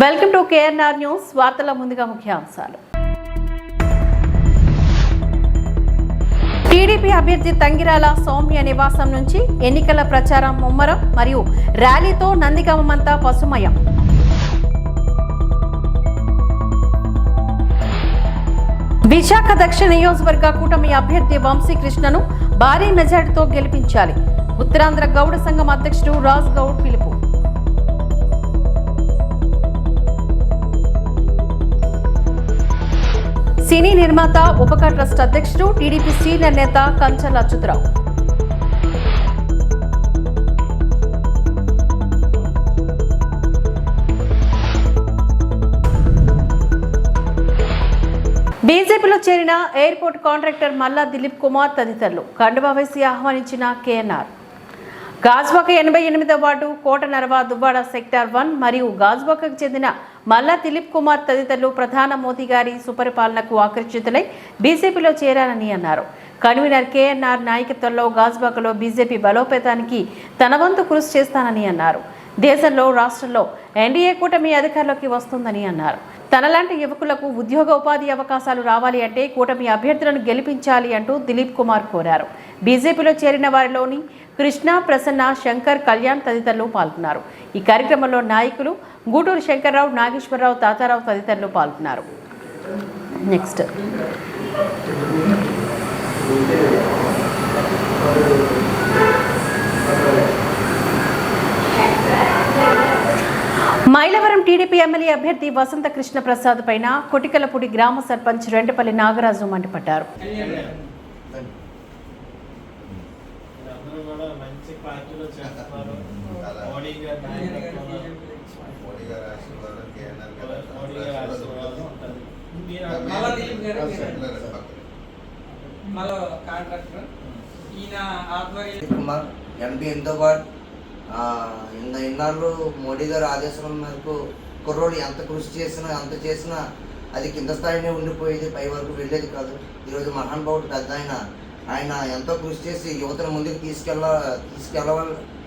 Welcome to KNR news. వార్తల ముందుగా ముఖ్యాంశాలు. టీడీపీ అభ్యర్థి తంగిరాల సౌమ్య నివాసం నుంచి ఎన్నికల ప్రచారం ముమ్మరం మరియు ర్యాలీతో నందిగామంతా పసుమయం. విశాఖ దక్షిణ నియోజకవర్గ కూటమి అభ్యర్థి వంశీకృష్ణను భారీ మెజార్టీతో గెలిపించాలి. ఉత్తరాంధ్ర గౌడ సంఘం అధ్యక్షుడు రాజ్ గౌడ్ పిలుపు. సినీ నిర్మాత ఉపక ట్రస్ట్ అధ్యక్షుడు టీడీపీ సీనియర్ నేత కంచల అచ్యుతరావు. బీజేపీలో చేరిన ఎయిర్పోర్ట్ కాంట్రాక్టర్ మల్లా దిలీప్ కుమార్ తదితరులు కండువా వేసి ఆహ్వానించిన కేఎన్ఆర్. గాజువాక 88వ వార్డు కోటనరవ దువ్వాడ సెక్టార్ 1 మరియు గాజువాకకు చెందిన మల్లా దిలీప్ కుమార్ తదితరులు ప్రధాన మోదీ గారి సుపరిపాలనకు ఆకర్షితులై బీజేపీలో చేరారని అన్నారు. కన్వీనర్ కేఎన్ఆర్ నాయకత్వంలో గాజువాకలో బీజేపీ బలోపేతానికి తన వంతు కృషి చేస్తానని అన్నారు. దేశంలో రాష్ట్రంలో ఎన్డీఏ కూటమి అధికారంలోకి వస్తుందని అన్నారు. తనలాంటి యువకులకు ఉద్యోగ ఉపాధి అవకాశాలు రావాలి అంటే కూటమి అభ్యర్థులను గెలిపించాలి అంటూ దిలీప్ కుమార్ కోరారు. బీజేపీలో చేరిన వారిలోని కృష్ణ, ప్రసన్న, శంకర్, కళ్యాణ్ తదితరులు పాల్గొన్నారు. ఈ కార్యక్రమంలో నాయకులు గూటూరు శంకర్రావు, నాగేశ్వరరావు, తాతారావు తదితరులు పాల్గొన్నారు. నెక్స్ట్ మైలవరం టీడీపీ ఎమ్మెల్యే అభ్యర్థి వసంత కృష్ణ ప్రసాద్ పైన కొటికలపూడి గ్రామ సర్పంచ్ రెండపల్లి నాగరాజు మండిపడ్డారు. ఇన్నాళ్ళు మోడీ గారు ఆదేశం మేరకు కుర్రోడు ఎంత కృషి చేసినా ఎంత చేసినా అది కింద స్థాయినే ఉండిపోయేది, పై వరకు వెళ్ళేది కాదు. ఈరోజు మహానుభావుడు పెద్ద ఆయన ఎంతో కృషి చేసి యువతను ముందుకు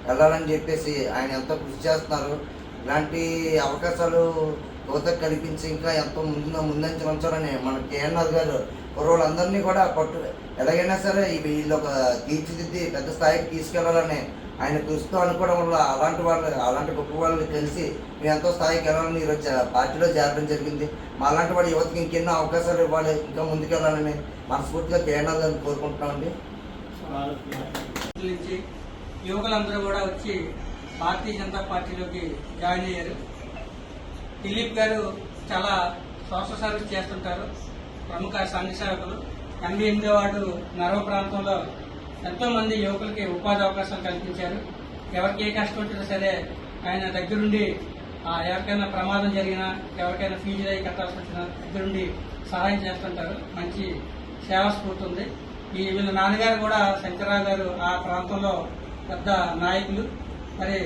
వెళ్ళాలని చెప్పేసి ఆయన ఎంతో కృషి చేస్తున్నారు. ఇలాంటి అవకాశాలు యువతకు కల్పించి ఇంకా ఎంతో ముందంచి ఉంచాలని మన కేఎన్ఆర్ గారు కుర్రోళ్ళందరినీ కూడా ఎలాగైనా సరే వీళ్ళు ఒక తీర్చిదిద్ది పెద్ద స్థాయికి తీసుకెళ్లాలని ఆయన కృషితో అనుకోవడం వల్ల అలాంటి గొప్ప వాళ్ళని కలిసి మేము ఎంతో స్థాయికి వెళ్ళాలని ఈరోజు పార్టీలో చేరడం జరిగింది. మా అలాంటి వాడి యువతకి ఇంకెన్నో అవకాశాలు ఇవ్వాలి, ఇంకా ముందుకెళ్ళాలని మనస్ఫూర్తిగా కేఎన్ఆర్ గారిని కోరుకుంటున్నామండి. యువకులందరూ కూడా వచ్చి భారతీయ జనతా పార్టీలోకి జాయిన్ అయ్యారు. దిలీప్ గారు చాలా సోషల్ సర్వీస్ చేస్తుంటారు. ప్రముఖ సంఘ సేవకులు. 88వ వార్డు నరవ ప్రాంతంలో ఎంతో మంది యువకులకి ఉపాధి అవకాశాలు కల్పించారు. ఎవరికి ఏ కష్టం వచ్చినా సరే ఆయన దగ్గరుండి ఎవరికైనా ప్రమాదం జరిగినా, ఎవరికైనా ఫీజులు అయి కట్టాల్సి వచ్చినా దగ్గరుండి సహాయం చేస్తుంటారు. మంచి సేవా స్ఫూర్తి ఉంది. వీళ్ళ నాన్నగారు కూడా శంకర్రావు గారు ఆ ప్రాంతంలో పెద్ద నాయకులు. మరి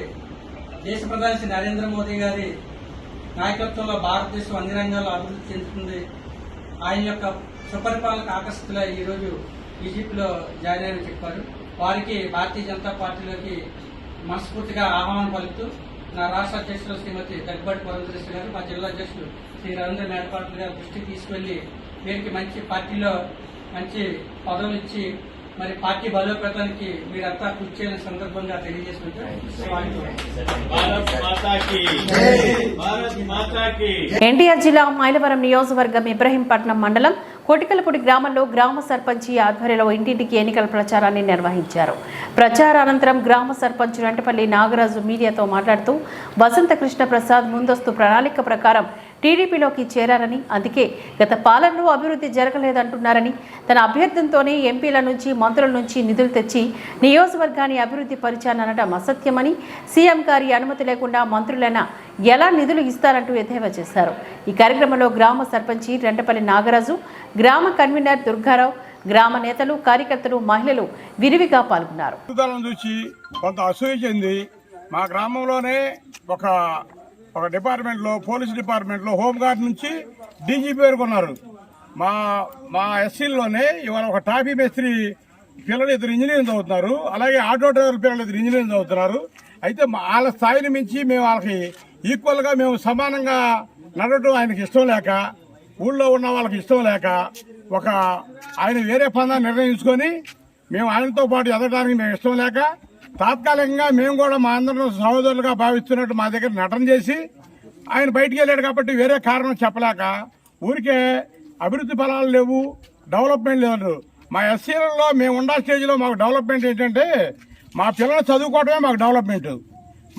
దేశ ప్రధాని శ్రీ నరేంద్ర మోదీ గారి నాయకత్వంలో భారతదేశం అన్ని రంగాల్లో అభివృద్ధి చెందుతుంది. ఆయన యొక్క సుపరిపాలనకు ఆకర్షితులై ఈరోజు బీజేపీలో జాయిన్ అయ్యని చెప్పారు. వారికి భారతీయ జనతా పార్టీలోకి మనస్ఫూర్తిగా ఆహ్వానం పలుకుతూ నా రాష్ట్ర అధ్యక్షులు శ్రీమతి దగ్గుబాటి పురంధరేశ్వరి గారు, మా జిల్లా అధ్యక్షులు శ్రీ రవీంద్ర మేడపాటి గారు దృష్టికి తీసుకెళ్లి వీరికి మంచి పార్టీలో మంచి పదవులు ఇచ్చి మరి పార్టీ బలోపేతానికి మీరంతా కృషి చేయని సందర్భంగా తెలియజేసుకుంటూ ఎన్టీఆర్ జిల్లా మైలవరం నియోజకవర్గం ఇబ్రహీంపట్నం మండలం కోటికలపూడి గ్రామంలో గ్రామ సర్పంచి ఆధ్వర్యంలో ఇంటింటికి ఎన్నికల ప్రచారాన్ని నిర్వహించారు. ప్రచారానంతరం గ్రామ సర్పంచ్ రెంటపల్లి నాగరాజు మీడియాతో మాట్లాడుతూ వసంత కృష్ణ ప్రసాద్ ముందస్తు ప్రణాళిక ప్రకారం టీడీపీలోకి చేరారని, అందుకే గత పాలనలో అభివృద్ధి జరగలేదంటున్నారని, తన అభ్యర్థంతోనే ఎంపీల నుంచి మంత్రుల నుంచి నిధులు తెచ్చి నియోజకవర్గాన్ని అభివృద్ధి పరిచాననడం అసత్యమని, సీఎం గారి అనుమతి లేకుండా మంత్రులైనా ఎలా నిధులు ఇస్తారంటూ ఎద్దేవా చేశారు. ఈ కార్యక్రమంలో గ్రామ సర్పంచి రెంటపల్లి నాగరాజు, గ్రామ కన్వీనర్ దుర్గారావు, గ్రామ నేతలు, కార్యకర్తలు, మహిళలు విరివిగా పాల్గొన్నారు. కొంత అసూయ చెంది మా గ్రామంలోనే ఒక డిపార్ట్మెంట్లో, పోలీస్ డిపార్ట్మెంట్లో, హోంగార్డ్ నుంచి డీజీపీ వరకు ఉన్నారు. మా ఎస్సీల్లోనే ఇవాళ ఒక టాపీ మేస్త్రి పిల్లలు 2 ఇంజనీరింగ్ చదువుతున్నారు. అలాగే ఆటో డ్రైవర్ పిల్లలు 2 ఇంజనీరింగ్ చదువుతున్నారు. అయితే వాళ్ళ స్థాయిని మించి మేము వాళ్ళకి ఈక్వల్గా మేము సమానంగా నడవడం ఆయనకి ఇష్టం లేక, ఊళ్ళో ఉన్న వాళ్ళకి ఇష్టం లేక ఆయన వేరే పందాన్ని నిర్ణయించుకొని మేము ఆయనతో పాటు ఎదగడానికి మేము ఇష్టం లేక తాత్కాలికంగా మేము కూడా మా అందరం సహోదరులుగా భావిస్తున్నట్టు మా దగ్గర నటన చేసి ఆయన బయటికి వెళ్ళాడు కాబట్టి వేరే కారణం చెప్పలేక ఊరికే అభివృద్ధి ఫలాలు లేవు, డెవలప్మెంట్ లేదు. మా ఎస్సీలలో మేము ఉన్న స్టేజ్లో మాకు డెవలప్మెంట్ ఏంటంటే మా పిల్లలు చదువుకోవడమే మాకు డెవలప్మెంట్.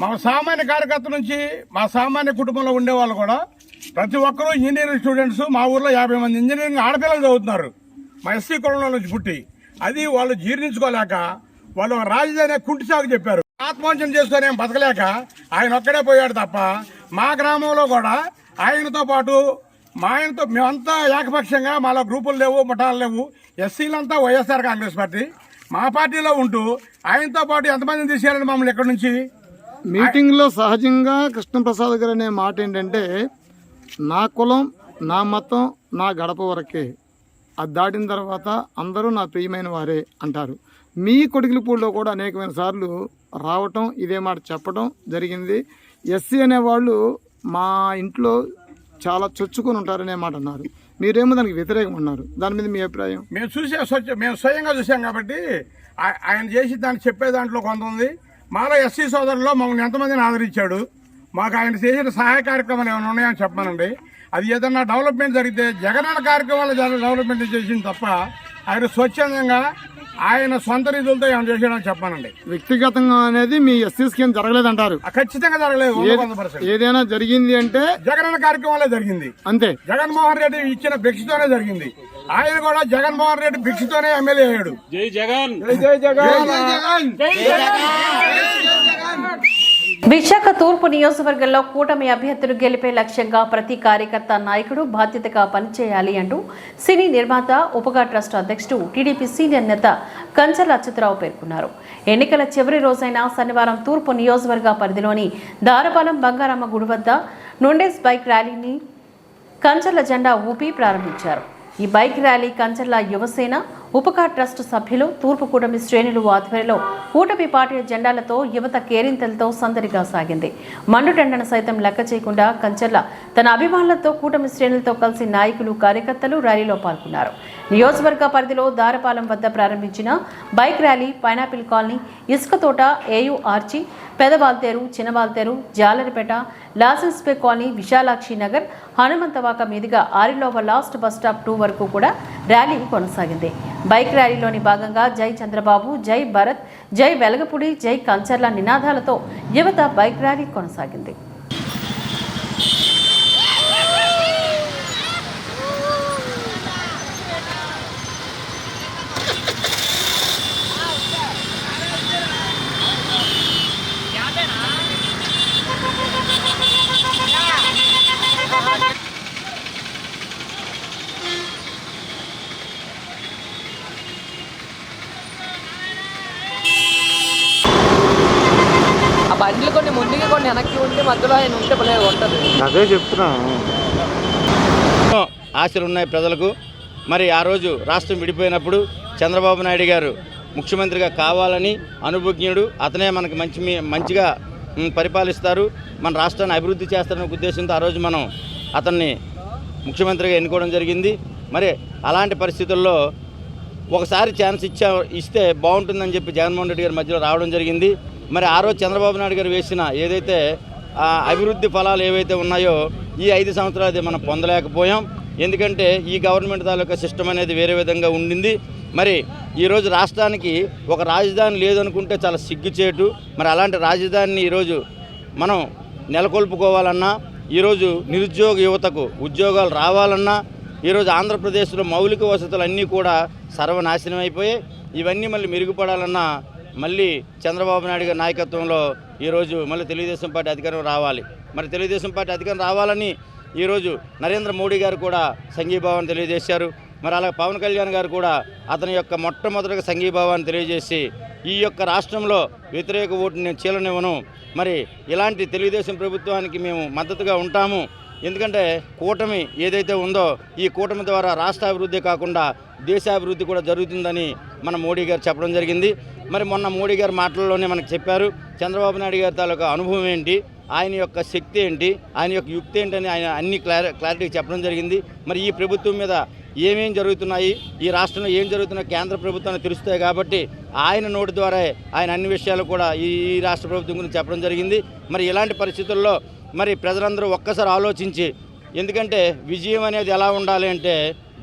మా సామాన్య కార్యకర్త నుంచి మా సామాన్య కుటుంబంలో ఉండేవాళ్ళు కూడా ప్రతి ఒక్కరూ ఇంజనీరింగ్ స్టూడెంట్స్. మా ఊర్లో 50 మంది ఇంజనీరింగ్ ఆడపిల్లలు చదువుతున్నారు మా ఎస్సీ కులంలో నుంచి పుట్టి. అది వాళ్ళు జీర్ణించుకోలేక వాళ్ళు రాజధాని కుంటి సాగు చెప్పారు. ఆత్మహత్యం చేసుకొని ఏం బతకలేక ఆయన ఒక్కడే పోయాడు తప్ప మా గ్రామంలో కూడా ఆయనతో పాటు మేమంతా ఏకపక్షంగా మాలో గ్రూపులు లేవు, ముఠాలు లేవు. ఎస్సీలంతా వైఎస్ఆర్ కాంగ్రెస్ పార్టీ. మా పార్టీలో ఉంటూ ఆయనతో పాటు ఎంతమందిని తీసేయాలని మమ్మల్ని ఎక్కడి నుంచి మీటింగ్లో సహజంగా కృష్ణప్రసాద్ గారు అనే మాట ఏంటంటే నా కులం, నా మతం, నా గడప వరకే, అది దాటిన తర్వాత అందరూ నా ప్రియమైన వారే అంటారు. మీ కొడికిలిపూడిలో కూడా అనేకమైన సార్లు రావటం, ఇదే మాట చెప్పడం జరిగింది. ఎస్సీ అనేవాళ్ళు మా ఇంట్లో చాలా చొచ్చుకొని ఉంటారనే మాట అన్నారు. మీరేమో దానికి వ్యతిరేకం అన్నారు. దాని మీద మీ అభిప్రాయం? మేము స్వయంగా చూసాం కాబట్టి ఆయన చేసి దాన్ని చెప్పే దాంట్లో కొంత ఉంది. మాలో ఎస్సీ సోదరుల్లో మమ్మల్ని ఎంతమందిని ఆదరించాడు, మాకు ఆయన చేసిన సహాయ కార్యక్రమాలు ఏమైనా ఉన్నాయని చెప్పానండి. అది ఏదన్నా డెవలప్మెంట్ జరిగితే జగనన్న కార్యక్రమాలు డెవలప్మెంట్ చేసింది తప్ప ఆయన స్వచ్ఛందంగా ఆయన సొంత నిధులతో ఏమైనా చేసాడని చెప్పానండి. వ్యక్తిగతంగా అనేది మీ ఎస్సీ స్కీమ్ జరగలేదంటారు? ఖచ్చితంగా జరగలేదు. ఏదైనా జరిగింది అంటే జగనన్న కార్యక్రమాలే జరిగింది అంతే. జగన్మోహన్ రెడ్డి ఇచ్చిన భిక్షతోనే జరిగింది. ఆయన కూడా జగన్మోహన్ రెడ్డి భిక్షతోనే ఎమ్మెల్యే అయ్యాడు. జై జగన్, జై జగన్. విశాఖ తూర్పు నియోజకవర్గంలో కూటమి అభ్యర్థులు గెలిపే లక్ష్యంగా ప్రతి కార్యకర్త, నాయకుడు బాధ్యతగా పనిచేయాలి అంటూ సినీ నిర్మాత ఉపగా ట్రస్ట్ అధ్యక్షుడు టీడీపీ సీనియర్ నేత కంచర్ల అచ్యుతరావు పేర్కొన్నారు. ఎన్నికల చివరి రోజైన శనివారం తూర్పు నియోజకవర్గ పరిధిలోని దారపాలెం బంగారమ్మ గుడి వద్ద నుండేస్ బైక్ ర్యాలీని కంచర్ల జెండా ఊపి ప్రారంభించారు. ఈ bike rally Kancharla Yuvasena ఉపకా trust సభ్యులు, తూర్పు కూటమి శ్రేణులు ఆధ్వర్యంలో కూటమి పార్టీ జెండాలతో యువత కేరింతలతో సందడిగా సాగింది. మండుటెండను సైతం లెక్క చేయకుండా కంచర్ల తన అభిమానులతో కూటమి శ్రేణులతో కలిసి నాయకులు, కార్యకర్తలు ర్యాలీలో పాల్గొన్నారు. నియోజకవర్గ పరిధిలో దారపాలెం వద్ద ప్రారంభించిన bike rally pineapple colony, Isuka Thota, AU arch, Pedawaltair, Chinawaltair, Jalaripeta, లాసెన్స్పే కాలనీ, విశాలాక్షి నగర్, హనుమంతవాక మీదుగా ఆరిలోవ లాస్ట్ బస్ స్టాప్ 2 వరకు కూడా ర్యాలీ కొనసాగింది. బైక్ ర్యాలీలోని భాగంగా జై చంద్రబాబు, జై భరత్, జై వెలగపూడి, జై కంచర్ల నినాదాలతో యువత బైక్ ర్యాలీ కొనసాగింది. ఆ బండ్లు కొన్ని ముందుకి కొన్ని వెనక్కి ఉంటే మధ్యలో ఆయన ఉంటే భలే ఉంటుంది. అదే చెప్తున్నాను. ఆశలు ఉన్నాయి ప్రజలకు. మరి ఆ రోజు రాష్ట్రం విడిపోయినప్పుడు చంద్రబాబు నాయుడు గారు ముఖ్యమంత్రిగా కావాలని అనుభవజ్ఞుడు, అతనే మనకు మంచిగా పరిపాలిస్తారు, మన రాష్ట్రాన్ని అభివృద్ధి చేస్తారనే ఉద్దేశంతో ఆ రోజు మనం అతన్ని ముఖ్యమంత్రిగా ఎన్నుకోవడం జరిగింది. మరి అలాంటి పరిస్థితుల్లో ఒకసారి ఛాన్స్ ఇస్తే బాగుంటుందని చెప్పి జగన్మోహన్ రెడ్డి గారి మధ్యలో రావడం జరిగింది. మరి ఆ రోజు చంద్రబాబు నాయుడు గారు వేసిన ఏదైతే అభివృద్ధి ఫలాలు ఏవైతే ఉన్నాయో ఈ 5 సంవత్సరాలు అది మనం పొందలేకపోయాం. ఎందుకంటే ఈ గవర్నమెంట్ తాలూకా సిస్టమ్ అనేది వేరే విధంగా ఉండింది. మరి ఈరోజు రాష్ట్రానికి ఒక రాజధాని లేదనుకుంటే చాలా సిగ్గుచేటు. మరి అలాంటి రాజధానిని ఈరోజు మనం నెలకొల్పుకోవాలన్నా, ఈరోజు నిరుద్యోగ యువతకు ఉద్యోగాలు రావాలన్నా, ఈరోజు ఆంధ్రప్రదేశ్లో మౌలిక వసతులు అన్నీ కూడా సర్వనాశనం అయిపోయాయి. ఇవన్నీ మళ్ళీ మెరుగుపడాలన్నా మళ్ళీ చంద్రబాబు నాయుడు గారి నాయకత్వంలో ఈరోజు మళ్ళీ తెలుగుదేశం పార్టీ అధికారం రావాలి. మరి తెలుగుదేశం పార్టీ అధికారం రావాలని ఈరోజు నరేంద్ర మోడీ గారు కూడా సంఘీభావాన్ని తెలియజేశారు. మరి అలాగే పవన్ కళ్యాణ్ గారు కూడా అతని యొక్క మొట్టమొదటిగా సంఘీభావాన్ని తెలియజేసి ఈ యొక్క రాష్ట్రంలో వ్యతిరేక ఓటుని నేను చీలనివ్వను, మరి ఇలాంటి తెలుగుదేశం ప్రభుత్వానికి మేము మద్దతుగా ఉంటాము. ఎందుకంటే కూటమి ఏదైతే ఉందో ఈ కూటమి ద్వారా రాష్ట్ర అభివృద్ధి కాకుండా దేశాభివృద్ధి కూడా జరుగుతుందని మన మోడీ గారు చెప్పడం జరిగింది. మరి మొన్న మోడీ గారి మాటల్లోనే మనకు చెప్పారు చంద్రబాబు నాయుడు గారి తాలూకా అనుభవం ఏంటి, ఆయన యొక్క శక్తి ఏంటి, ఆయన యొక్క యుక్తి ఏంటని ఆయన అన్ని క్లారిటీ చెప్పడం జరిగింది. మరి ఈ ప్రభుత్వం మీద ఏమేం జరుగుతున్నాయి, ఈ రాష్ట్రంలో ఏం జరుగుతున్నాయి కేంద్ర ప్రభుత్వానికి తెలుస్తాయి కాబట్టి ఆయన నోటి ద్వారా ఆయన అన్ని విషయాలు కూడా ఈ రాష్ట్ర ప్రభుత్వం గురించి చెప్పడం జరిగింది. మరి ఇలాంటి పరిస్థితుల్లో మరి ప్రజలందరూ ఒక్కసారి ఆలోచించి, ఎందుకంటే విజయం అనేది ఎలా ఉండాలి అంటే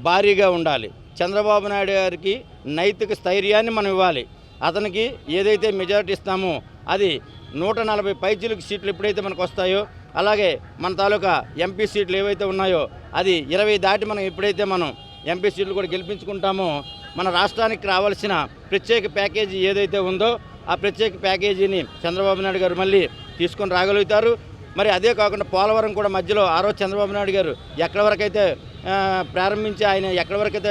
భారీగా ఉండాలి. చంద్రబాబు నాయుడు గారికి నైతిక స్థైర్యాన్ని మనం ఇవ్వాలి. అతనికి ఏదైతే మెజారిటీ ఇస్తామో అది 140 పైచిలకు సీట్లు ఎప్పుడైతే మనకు వస్తాయో, అలాగే మన తాలూకా ఎంపీ సీట్లు ఏవైతే ఉన్నాయో అది 20 దాటి మనం ఎప్పుడైతే మనం ఎంపీ సీట్లు కూడా గెలిపించుకుంటామో మన రాష్ట్రానికి రావాల్సిన ప్రత్యేక ప్యాకేజీ ఏదైతే ఉందో ఆ ప్రత్యేక ప్యాకేజీని చంద్రబాబు నాయుడు గారు మళ్ళీ తీసుకొని రాగలుగుతారు. మరి అదే కాకుండా పోలవరం కూడా మధ్యలో ఆ రోజు చంద్రబాబు నాయుడు గారు ఎక్కడి వరకైతే ప్రారంభించి ఆయన ఎక్కడి వరకైతే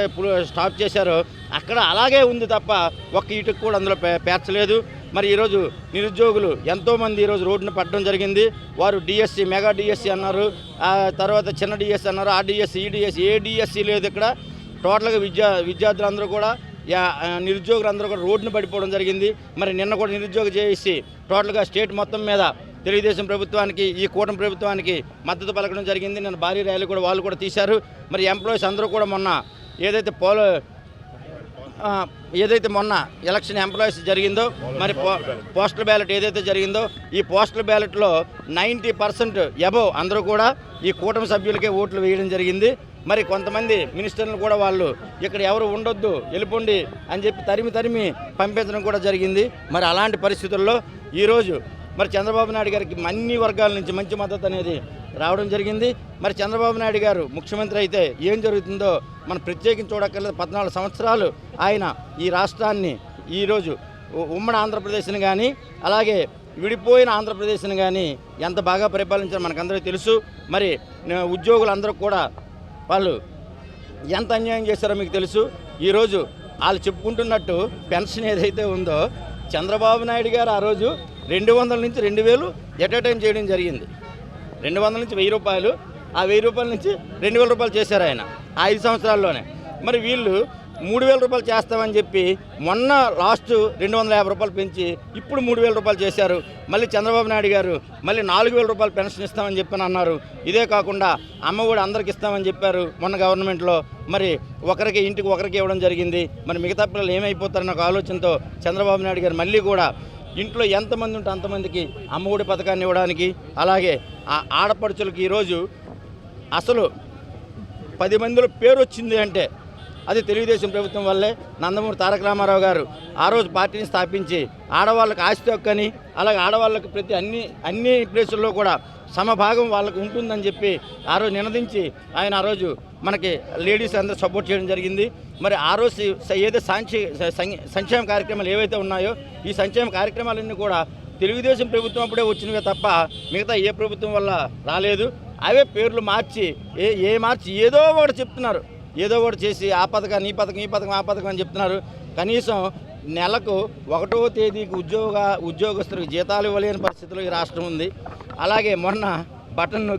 స్టాప్ చేశారో అక్కడ అలాగే ఉంది తప్ప ఒక్క ఇటుకు కూడా అందులో పేర్చలేదు. మరి ఈరోజు నిరుద్యోగులు ఎంతోమంది ఈరోజు రోడ్డును పట్టడం జరిగింది. వారు డిఎస్సి, మెగా డిఎస్సి అన్నారు, తర్వాత చిన్న డిఎస్సి అన్నారు, ఆ డిఎస్సి, ఈ డిఎస్సి, ఏ డిఎస్సి లేదు. ఇక్కడ టోటల్గా విద్యార్థులందరూ కూడా నిరుద్యోగులందరూ కూడా రోడ్డును పడిపోవడం జరిగింది. మరి నిన్న కూడా నిరుద్యోగ చేసి టోటల్గా స్టేట్ మొత్తం మీద తెలుగుదేశం ప్రభుత్వానికి, ఈ కూటమి ప్రభుత్వానికి మద్దతు పలకడం జరిగింది. నిన్న భారీ ర్యాలీ కూడా వాళ్ళు కూడా తీశారు. మరి ఎంప్లాయీస్ అందరూ కూడా మొన్న ఏదైతే మొన్న ఎలక్షన్ ఎంప్లాయీస్ జరిగిందో, మరి పోస్టల్ బ్యాలెట్ ఏదైతే జరిగిందో ఈ పోస్టల్ బ్యాలెట్లో 90% అబవ్ అందరూ కూడా ఈ కూటమి సభ్యులకే ఓట్లు వేయడం జరిగింది. మరి కొంతమంది మినిస్టర్లు కూడా వాళ్ళు ఇక్కడ ఎవరు ఉండొద్దు వెళ్ళిపోండి అని చెప్పి తరిమి పంపించడం కూడా జరిగింది. మరి అలాంటి పరిస్థితుల్లో ఈరోజు మరి చంద్రబాబు నాయుడు గారికి అన్ని వర్గాల నుంచి మంచి మద్దతు అనేది రావడం జరిగింది. మరి చంద్రబాబు నాయుడు గారు ముఖ్యమంత్రి అయితే ఏం జరుగుతుందో మనం ప్రత్యేకించి చూడక్కర్లేదు. 14 సంవత్సరాలు ఆయన ఈ రాష్ట్రాన్ని ఈరోజు ఉమ్మడి ఆంధ్రప్రదేశ్ని కానీ అలాగే విడిపోయిన ఆంధ్రప్రదేశ్ని కానీ ఎంత బాగా పరిపాలించారో మనకందరికీ తెలుసు. మరి ఉద్యోగులందరూ కూడా వాళ్ళు ఎంత అన్యాయం చేశారో మీకు తెలుసు. ఈరోజు వాళ్ళు చెప్పుకుంటున్నట్టు పెన్షన్ ఏదైతే ఉందో చంద్రబాబు నాయుడు గారు ఆ రోజు 200 నుంచి 2000 ఎట్ ఏ టైం చేయడం జరిగింది. 200 నుంచి 1000 రూపాయలు, ఆ 1000 రూపాయల నుంచి 2000 రూపాయలు చేశారు ఆయన 5 సంవత్సరాల్లోనే. మరి వీళ్ళు 3000 రూపాయలు చేస్తామని చెప్పి మొన్న లాస్ట్ 250 రూపాయలు పెంచి ఇప్పుడు 3000 రూపాయలు చేశారు. మళ్ళీ చంద్రబాబు నాయుడు గారు మళ్ళీ 4000 రూపాయలు పెన్షన్ ఇస్తామని చెప్పని అన్నారు. ఇదే కాకుండా అమ్మ కూడా అందరికి ఇస్తామని చెప్పారు మొన్న గవర్నమెంట్లో. మరి ఇంటికి ఒకరికి ఇవ్వడం జరిగింది. మరి మిగతా పిల్లలు ఏమైపోతారన్న ఒక ఆలోచనతో చంద్రబాబు నాయుడు గారు మళ్ళీ కూడా ఇంట్లో ఎంతమంది ఉంటే అంతమందికి అమ్మఒడి పథకాన్ని ఇవ్వడానికి, అలాగే ఆ ఆడపడుచులకి ఈరోజు అసలు 10 మందిలో పేరు వచ్చింది అంటే అది తెలుగుదేశం ప్రభుత్వం వల్లే. నందమూరి తారక రామారావు గారు ఆ రోజు పార్టీని స్థాపించి ఆడవాళ్ళకి ఆస్తి హక్కని, అలాగే ఆడవాళ్ళకి ప్రతి అన్ని ప్లేసుల్లో కూడా సమభాగం వాళ్ళకు ఉంటుందని చెప్పి ఆ రోజు నినదించి ఆయన ఆ రోజు మనకి లేడీస్ అందరూ సపోర్ట్ చేయడం జరిగింది. మరి ఆ రోజు ఏదైతే సంక్షేమ కార్యక్రమాలు ఏవైతే ఉన్నాయో ఈ సంక్షేమ కార్యక్రమాలన్నీ కూడా తెలుగుదేశం ప్రభుత్వం అప్పుడే వచ్చినవే తప్ప మిగతా ఏ ప్రభుత్వం వల్ల రాలేదు. అవే పేర్లు మార్చి ఏదో ఒకటి చెప్తున్నారు, ఏదో ఒకటి చేసి ఆ పథకాన్ని ఈ పథకం ఆ పథకం అని చెప్తున్నారు. కనీసం నెలకు 1వ తేదీకి ఉద్యోగస్తులకు జీతాలు ఇవ్వలేని పరిస్థితిలో ఈ రాష్ట్రం ఉంది. అలాగే మొన్న బటన్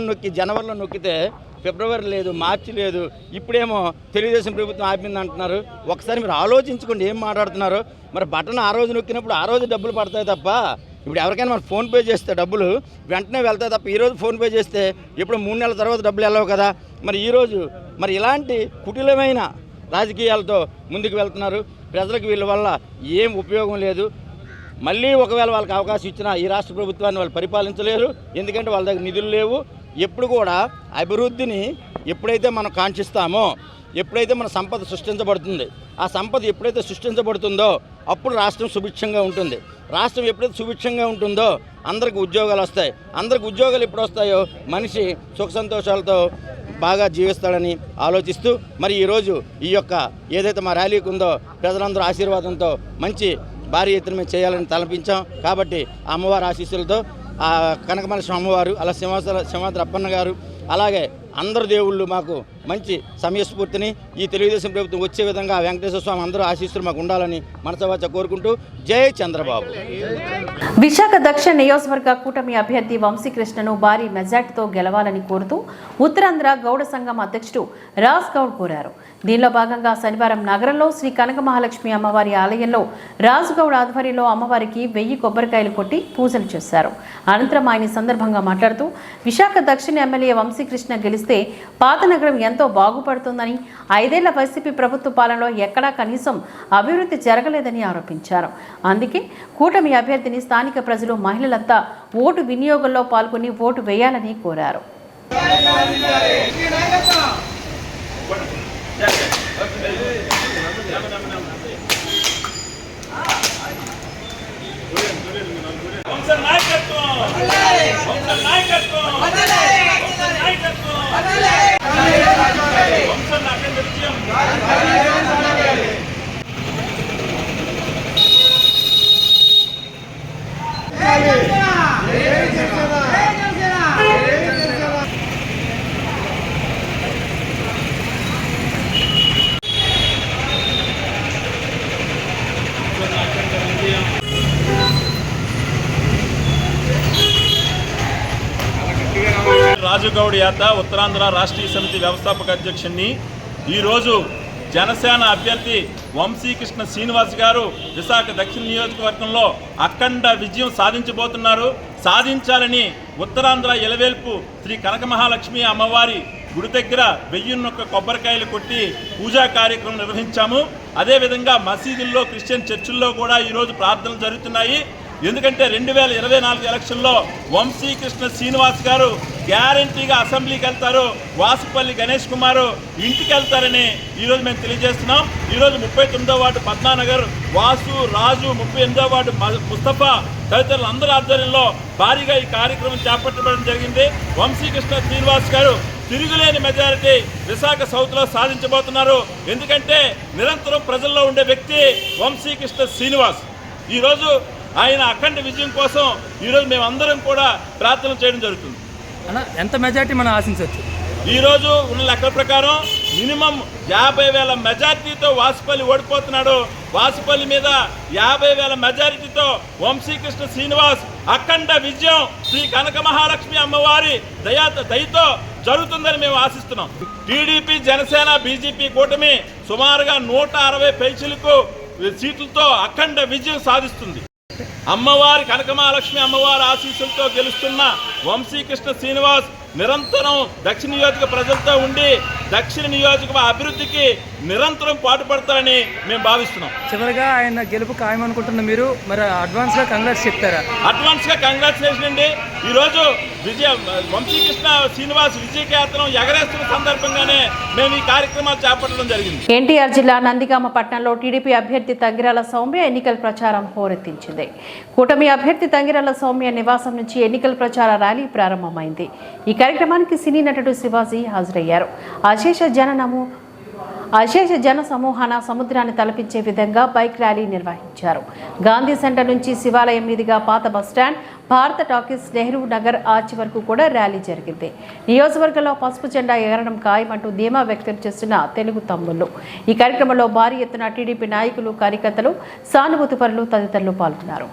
నొక్కి జనవరిలో నొక్కితే ఫిబ్రవరి లేదు, మార్చి లేదు, ఇప్పుడేమో తెలుగుదేశం ప్రభుత్వం ఆపింది అంటున్నారు. ఒకసారి మీరు ఆలోచించుకోండి ఏం మాట్లాడుతున్నారో. మరి బటన్ ఆ రోజు నొక్కినప్పుడు ఆ రోజు డబ్బులు పడతాయి తప్ప ఇప్పుడు ఎవరికైనా మనం ఫోన్పే చేస్తే డబ్బులు వెంటనే వెళ్తాయి తప్ప ఈరోజు ఫోన్పే చేస్తే ఇప్పుడు 3 నెలల తర్వాత డబ్బులు వెళ్ళవు కదా. మరి ఈరోజు మరి ఇలాంటి కుటిలమైన రాజకీయాలతో ముందుకు వెళ్తున్నారు. ప్రజలకు వీళ్ళ వల్ల ఏం ఉపయోగం లేదు. మళ్ళీ ఒకవేళ వాళ్ళకి అవకాశం ఇచ్చినా ఈ రాష్ట్ర ప్రభుత్వాన్ని వాళ్ళు పరిపాలించలేరు. ఎందుకంటే వాళ్ళ దగ్గర నిధులు లేవు. ఎప్పుడు కూడా అభివృద్ధిని ఎప్పుడైతే మనం కాంక్షిస్తామో, ఎప్పుడైతే మన సంపద సృష్టించబడుతుంది, ఆ సంపద ఎప్పుడైతే సృష్టించబడుతుందో అప్పుడు రాష్ట్రం సుభిక్షంగా ఉంటుంది. రాష్ట్రం ఎప్పుడైతే సుభిక్షంగా ఉంటుందో అందరికి ఉద్యోగాలు వస్తాయి. అందరికి ఉద్యోగాలు ఎప్పుడు వస్తాయో మనిషి సుఖ సంతోషాలతో బాగా జీవిస్తాడని ఆలోచిస్తూ మరి ఈరోజు ఈ యొక్క ఏదైతే మా ర్యాలీకి ఉందో ప్రజలందరూ ఆశీర్వాదంతో మంచి భారీ ఎత్తున మేము చేయాలని తలపించాం. కాబట్టి ఆ అమ్మవారి ఆశీస్సులతో కనకమల అమ్మవారు, అలా సింహాద్రి అప్పన్న గారు, అలాగే అందరు దేవుళ్ళు మాకు మంచి సమయస్ఫూర్తిని ఈ తెలుగుదేశం ప్రభుత్వం వచ్చే విధంగా వెంకటేశ్వర స్వామి అందరూ ఆశీస్సులు మాకు ఉండాలని మనసవాచ కోరుకుంటూ జై చంద్రబాబు. విశాఖ దక్షిణ నియోజకవర్గ కూటమి అభ్యర్థి వంశీకృష్ణను భారీ మెజార్టీతో గెలవాలని కోరుతూ ఉత్తరాంధ్ర గౌడ సంఘం అధ్యక్షుడు రాజ్ గౌడ్ కోరారు. దీనిలో భాగంగా శనివారం నగరంలో శ్రీ కనక మహాలక్ష్మి అమ్మవారి ఆలయంలో రాజ్ గౌడ్ ఆధ్వర్యంలో అమ్మవారికి 1000 కొబ్బరికాయలు కొట్టి పూజలు చేశారు. అనంతరం ఆయన సందర్భంగా మాట్లాడుతూ విశాఖ దక్షిణ ఎమ్మెల్యే వంశీకృష్ణ గెలిస్తే పాత నగరం ఎంతో బాగుపడుతుందని, 5 ఏళ్ల వైసీపీ ప్రభుత్వ పాలనలో ఎక్కడా కనీసం అభివృద్ధి జరగలేదని ఆరోపించారు. అందుకే కూటమి అభ్యర్థిని స్థానిక ప్రజలు, మహిళలంతా ఓటు వినియోగంలో పాల్గొని ఓటు వేయాలని కోరారు. రాజుగౌడ్ యాదవ్ ఉత్తరాంధ్ర రాష్ట్రీయ సమితి వ్యవస్థాపక అధ్యక్షుడిని. ఈరోజు జనసేన అభ్యర్థి వంశీకృష్ణ శ్రీనివాస్ గారు విశాఖ దక్షిణ నియోజకవర్గంలో అఖండ విజయం సాధించబోతున్నారు. సాధించాలని ఉత్తరాంధ్ర ఎలవేల్పు శ్రీ కనక మహాలక్ష్మి అమ్మవారి గుడి దగ్గర 1000 కొబ్బరికాయలు కొట్టి పూజా కార్యక్రమం నిర్వహించాము. అదేవిధంగా మసీదుల్లో, క్రిస్టియన్ చర్చిల్లో కూడా ఈరోజు ప్రార్థనలు జరుగుతున్నాయి. ఎందుకంటే 2024 ఎలక్షన్లో వంశీకృష్ణ శ్రీనివాస్ గారు గ్యారంటీగా అసెంబ్లీకి వెళ్తారు, వాసుపల్లి గణేష్ కుమార్ ఇంటికి వెళ్తారని ఈరోజు మేము తెలియజేస్తున్నాం. ఈరోజు 39వ వార్డు పద్మానగర్ వాసు, రాజు, 38వ వార్డు ముస్తఫా తదితరులు అందరి ఆధ్వర్యంలో భారీగా ఈ కార్యక్రమం చేపట్టడం జరిగింది. వంశీకృష్ణ శ్రీనివాస్ గారు తిరుగులేని మెజారిటీ విశాఖ సౌత్లో సాధించబోతున్నారు. ఎందుకంటే నిరంతరం ప్రజల్లో ఉండే వ్యక్తి వంశీకృష్ణ శ్రీనివాస్. ఈరోజు ఆయన అఖండ విజయం కోసం ఈరోజు మేమందరం కూడా ప్రార్థన చేయడం జరుగుతుంది. అన్న, ఎంత మెజార్టీ మనం ఆశించవచ్చు? ఈరోజు ఉన్న లెక్కల ప్రకారం మినిమం 50,000 మెజార్టీతో వాసుపల్లి ఓడిపోతున్నాడు. వాసుపల్లి మీద 50,000 మెజారిటీతో వంశీకృష్ణ శ్రీనివాస్ అఖండ విజయం శ్రీ కనక మహాలక్ష్మి అమ్మవారి దయతో జరుగుతుందని మేము ఆశిస్తున్నాం. టీడీపీ, జనసేన, బీజేపీ కూటమి సుమారుగా 160 పైచిలకు సీట్లతో అఖండ విజయం సాధిస్తుంది. అమ్మవారి కనక మహాలక్ష్మి అమ్మవారి ఆశీస్సులతో గెలుస్తున్న వంశీకృష్ణ శ్రీనివాస్ నిరంతరం దక్షిణ నియోజక ప్రజలతో ఉండి దక్షిణ నియోజక అభివృద్ధికి నిరంతరం పాటుపడతారని మేము భావిస్తున్నాం. చివరిగా ఆయన గెలుపు ఖాయమనుకుంటున్న మీరు మరి అడ్వాన్స్గా కంగ్రాట్స్ చెప్తారా? అడ్వాన్స్గా కంగ్రాచులేషన్ అండి. ఈరోజు వంశీకృష్ణ శ్రీనివాస్ విజయకేతనం ఎగరేస్తున్న సందర్భంగానే మేము ఈ కార్యక్రమాలు చేపట్టడం జరిగింది. ఎన్టీఆర్ జిల్లా నందిగామ పట్టణంలో టీడీపీ అభ్యర్థి తంగిరాల సౌమ్య ఎన్నికల ప్రచారం హోరెత్తించింది. కూటమి అభ్యర్థి తంగిరాల సౌమ్య నివాసం నుంచి ఎన్నికల ప్రచార ర్యాలీ ప్రారంభమైంది. ఈ కార్యక్రమానికి సినీ నటుడు శివాజీ హాజరయ్యారు. అశేష జన సమూహాన సముద్రాన్ని తలపించే విధంగా బైక్ ర్యాలీ నిర్వహించారు. గాంధీ సెంటర్ నుంచి శివాలయం మీదుగా పాత బస్టాండ్, భారత టాకీస్, నెహ్రూ నగర్ ఆర్చి వరకు కూడా ర్యాలీ జరిగింది. నియోజకవర్గంలో పసుపు జెండా ఎగరడం ఖాయమంటూ ధీమా వ్యక్తం చేస్తున్న తెలుగు తమ్ముళ్లు. ఈ కార్యక్రమంలో భారీ ఎత్తున టీడీపీ నాయకులు, కార్యకర్తలు, సానుభూతి పరులు తదితరులు పాల్గొన్నారు.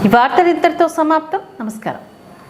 ఈ వార్తలు ఇంతటితో సమాప్తం. నమస్కారం.